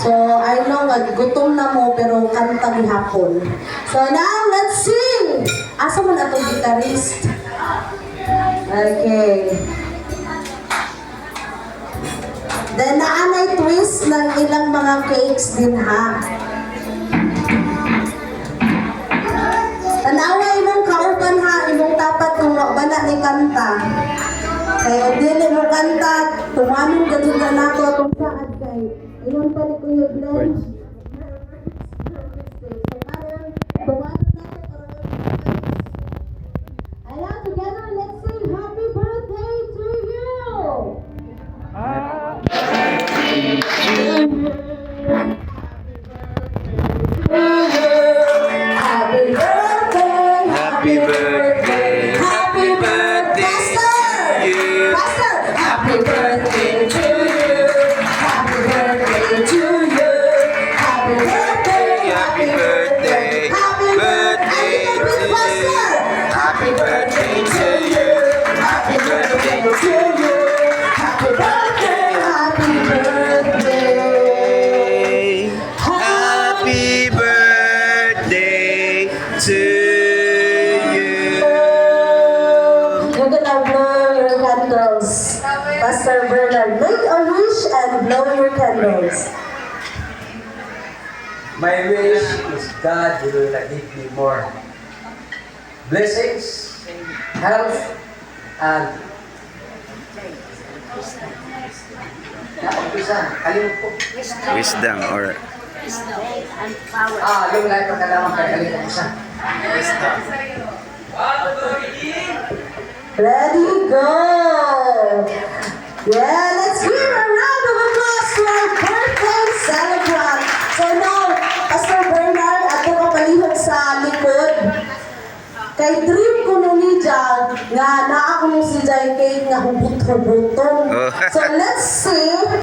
So, I know, gutom na mo, pero kanta gihapon. So, now, let's sing! Asa mo na itong guitarist? Okay. Then, naanay twist ng ilang mga cakes din, ha? Tanawa imong kauban, ha? Imong tapat kung wabana ni kanta. Kaya kung dili mo kanta, tumanong ganun na nato itong saad kay inon pa ni Kuya Glenn. Ayan, together, let's sing happy birthday to you! Happy birthday! Happy birthday, happy birthday to you. Happy birthday to you. Happy birthday to you. Happy birthday. Happy birthday, Happy birthday to you. happy birthday to you. Happy birthday to you. Happy birthday. Happy birthday. Happy birthday to you. You're gonna blow your candles. Pastor Bernard, make a wish and blow your candles. My wish is God will give me more blessings, health, and kalimutan po. Wisdom or Yung lahat ng kailangan kay kalimutan. Ready, go! Yeah, let's give a round of applause to our birthday celebrant. So now, Pastor Bernard, ato ka palihog sa likod. Kay dream ko nung ni Jal, nga naa ko nung si Jai Kate nga hubot-hubotong. Oh. So let's sing.